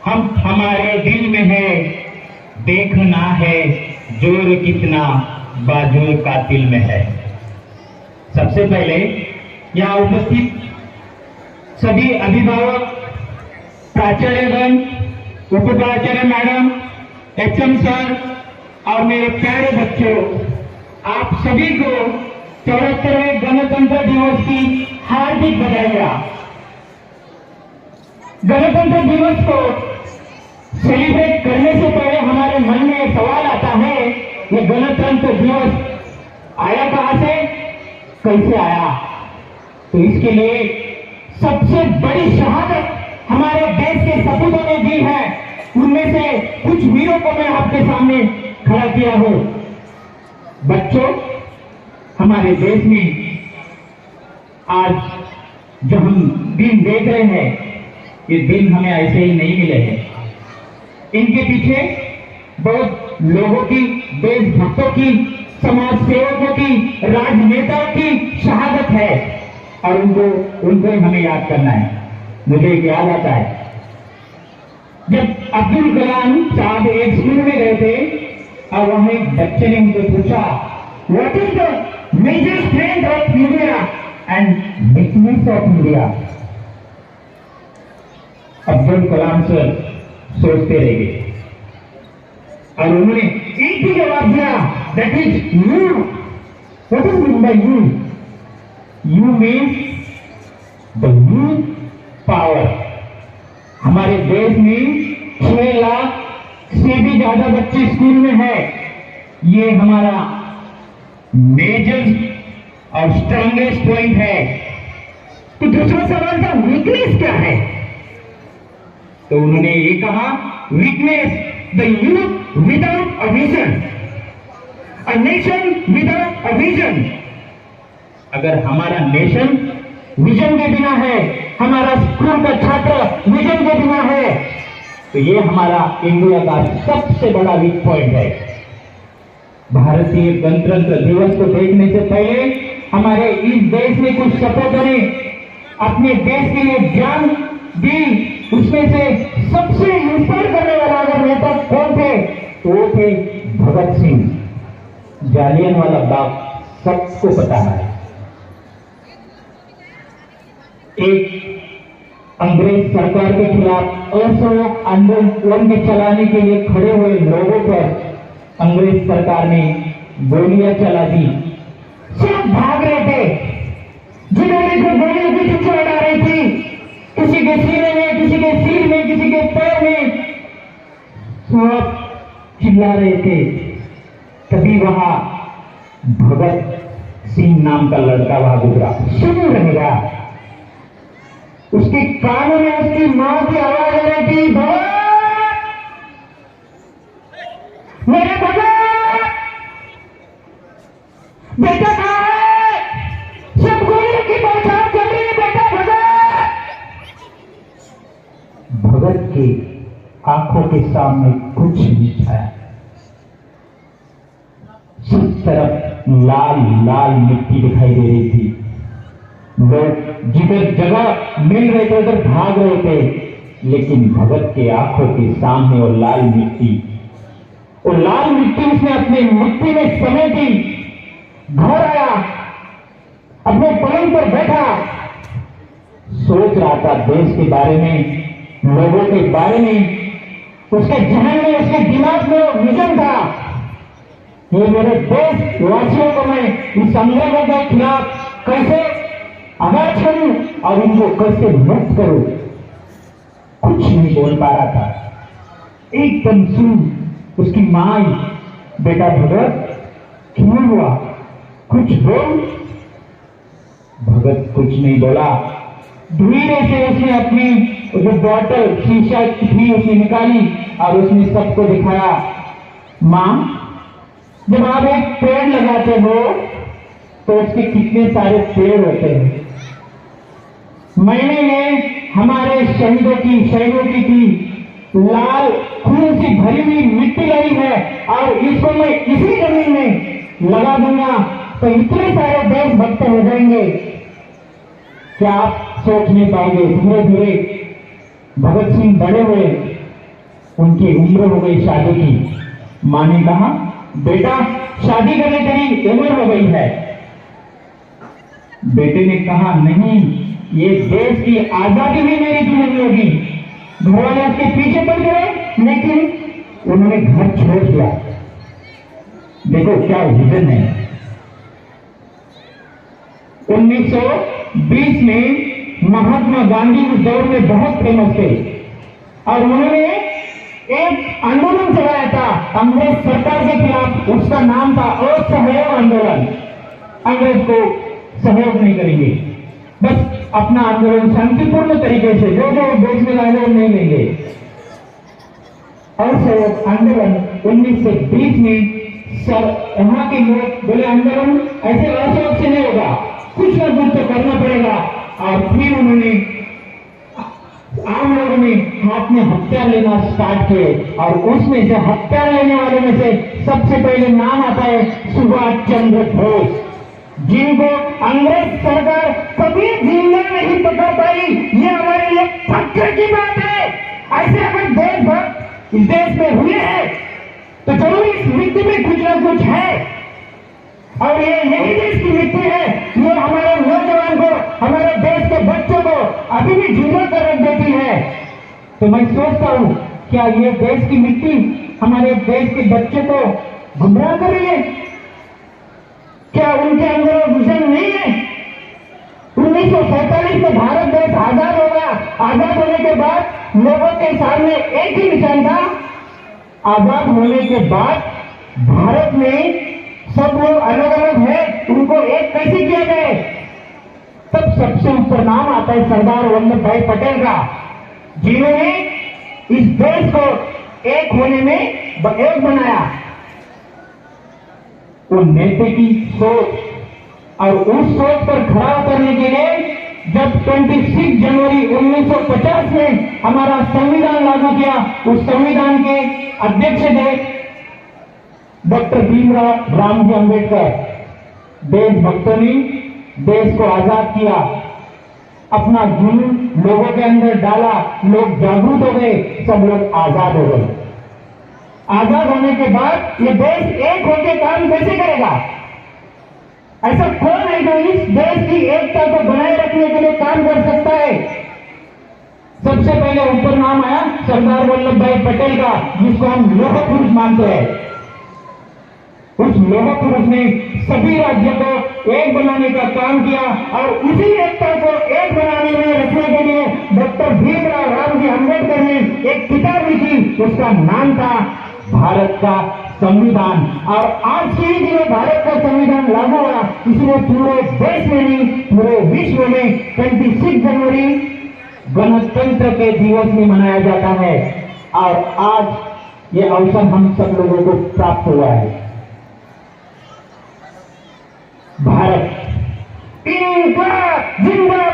हम हमारे दिल में है, देखना है जोर कितना बाजू का दिल में है। सबसे पहले यहाँ उपस्थित सभी अभिभावक, प्राचार्यगण, उपाचार्य मैडम, एचएम सर और मेरे प्यारे बच्चों, आप सभी को 74वें गणतंत्र दिवस की हार्दिक बधाइयां। गणतंत्र दिवस को सेलिब्रेट करने से पहले हमारे मन में सवाल आता है, ये गणतंत्र दिवस आया कहां से, कैसे आया? तो इसके लिए सबसे बड़ी शहादत हमारे देश के सपूतों ने दी है। उनमें से कुछ वीरों को मैं आपके सामने खड़ा किया हूं। बच्चों, हमारे देश में आज जो हम दिन देख रहे हैं, ये दिन हमें ऐसे ही नहीं मिले हैं। इनके पीछे बहुत लोगों की, देशभक्तों की, समाज सेवकों की, राजनेताओं की शहादत है और उनको हमें याद करना है। मुझे एक याद आता है, जब अब्दुल कलाम साहब एक स्कूल में गए थे और वहां एक बच्चे ने उनसे पूछा, what is the major strength of India and weakness of India? Abdul Kalam sir सोचते रह गए और उन्होंने एक ही जवाब दिया, that is you. What is mean by you? You means the youth power. हमारे देश में 6 लाख से भी ज्यादा बच्चे स्कूल में है। ये हमारा मेजर और स्ट्रांगेस्ट पॉइंट है। तो दूसरा सवाल था, वीकनेस क्या है? तो उन्होंने ये कहा, weakness the youth without a vision, a nation without a vision. अगर हमारा नेशन विजन के बिना है, हमारा स्कूल का छात्र विजन के बिना है, तो ये हमारा इंडिया का सबसे बड़ा वीक पॉइंट है। भारतीय गणतंत्र दिवस को देखने से पहले हमारे इस देश में कुछ सपूतों ने अपने देश के लिए जान दी। उसमें से सबसे इंस्पायर करने वाला अगर नेता कौन थे, तो वो थे भगत सिंह। जालियनवाला बाग सबको पता है। एक अंग्रेज सरकार के खिलाफ असहयोग आंदोलन के चलाने के लिए खड़े हुए लोगों पर अंग्रेज सरकार ने गोलियां चला दी। सब भाग रहे थे, जिन्होंने को गोलियों की चुच्चा उड़ा रही थी, किसी के सीने में, किसी के सिर में, किसी के पैर में, सब चिल्ला रहे थे। तभी वहां भगत सिंह नाम का लड़का वहां गुजरा। सुन रहेगा, उसके कानों में उसकी मां की आवाज आ रही थी, भगत, मेरे भगत, बेटा कहां है? सब गोलियों की बौछार चल रही है, बेटा भगत। भगत की आंखों के सामने कुछ नहीं छाया। सब तरफ लाल लाल मिट्टी दिखाई दे रही थी। लोग जिधर जगह मिल रहे थे उधर भाग रहे थे, लेकिन भगत के आंखों के सामने वो लाल मिट्टी उसने अपने मुट्ठी में समेटी, घर आया, अपने पलंग पर बैठा, सोच रहा था देश के बारे में, लोगों के बारे में। उसके जहन में, उसके दिमाग में विजन था, ये मेरे देशवासियों को मैं इस अंग्रेजों के खिलाफ कैसे आवाज करूं और उनको कैसे मुक्त करूं। कुछ नहीं बोल पा रहा था। एकदम सुन उसकी मां, बेटा भगत क्यों हुआ, कुछ बोल। भगत कुछ नहीं बोला। धीरे से उसने अपनी जो बॉटल शीशा थी उसने निकाली और उसने सबको दिखाया। मां, जब आप एक पेड़ लगाते हो तो उसके कितने सारे पेड़ होते हैं। मैंने ये हमारे शहीदों की लाल खून से भरी हुई मिट्टी लाई है और इसको मैं इसी जमीन में लगा दूंगा तो इतने सारे देशभक्त हो जाएंगे, क्या आप सोच नहीं पाएंगे। धीरे धीरे भगत सिंह बड़े हुए उनकी उम्र हो गई शादी की। माँ ने कहा, बेटा शादी करने तेरी उम्र हो गई है। बेटे ने कहा, नहीं, ये देश की आजादी भी मेरी नहीं होगी। घर वाले उसके पीछे पड़ गए, लेकिन उन्होंने घर छोड़ दिया। देखो क्या विजन है। 1920 में महात्मा गांधी उस दौर में बहुत फेमस थे और उन्होंने एक आंदोलन चलाया था अंग्रेज सरकार के खिलाफ। उसका नाम था असहयोग आंदोलन। अंग्रेज को सहयोग नहीं करेंगे, बस अपना आंदोलन शांतिपूर्ण तरीके से, जो देश में लाए वो नहीं लेंगे। असहयोग आंदोलन 1920 में यहाँ के लोग बोले, आंदोलन ऐसे असहयोग से नहीं होगा, कुछ ना कुछ तो करना पड़ेगा। और फिर उन्होंने आम लोगों ने हाथ में हथियार लेना स्टार्ट किए और उसमें से हथियार लेने वालों में से सबसे पहले नाम आता है सुभाष चंद्र बोस, जिनको अंग्रेज सरकार कभी जिंदा नहीं पकड़ पाई। ये हमारे लिए फख्र की बात है। ऐसे अगर देशभक्त इस देश में हुए हैं तो जरूर इस मिट्टी में कुछ ना कुछ है और ये यही देश की मिट्टी है। ये हमारे नौजवान को, हमारे देश के बच्चों को अभी भी जिंदा कर रख देती है। तो मैं सोचता हूं, क्या ये देश की मिट्टी हमारे देश के बच्चे को गुमराह कर रही है? क्या उनके अंदर विजन नहीं है? 1947 में भारत देश आजाद होगा। आजाद होने के बाद लोगों के सामने एक ही निशान था। आजाद होने के बाद भारत में सब लोग अलग अलग हैं, उनको एक कैसे किया जाए? तब सबसे ऊपर नाम आता है सरदार वल्लभ भाई पटेल का, जिन्होंने इस देश को एक होने में एक बनाया। वो नेता की सोच और उस सोच पर खड़ा उतरने के लिए जब 26 जनवरी 1950 में हमारा संविधान लागू किया, उस संविधान के अध्यक्ष थे डॉक्टर भीमराव रामजी अंबेडकर। देशभक्तों ने देश को आजाद किया, अपना जुनून लोगों के अंदर डाला, लोग जागरूक हो गए, सब लोग आजाद हो गए। आजाद होने के बाद ये देश एक होकर काम कैसे करेगा? ऐसा कौन है जो इस देश की एकता को बनाए रखने के लिए काम कर सकता है? सबसे पहले ऊपर नाम आया सरदार वल्लभ भाई पटेल का, जिसको हम लौह पुरुष मानते हैं। उस लौह पुरुष ने सभी राज्यों को एक बनाने का काम किया और उसी एकता को एक बनाने में रखने के लिए डॉक्टर भीमराव रामजी अंबेडकर ने एक किताब लिखी, उसका नाम था भारत का संविधान। और आज के ही दिन भारत का संविधान लागू हुआ, इसलिए पूरे देश में नहीं, पूरे विश्व में 26 जनवरी गणतंत्र के दिवस में मनाया जाता है। और आज ये अवसर हम सब लोगों को प्राप्त हुआ है। भारत इनका जिंदा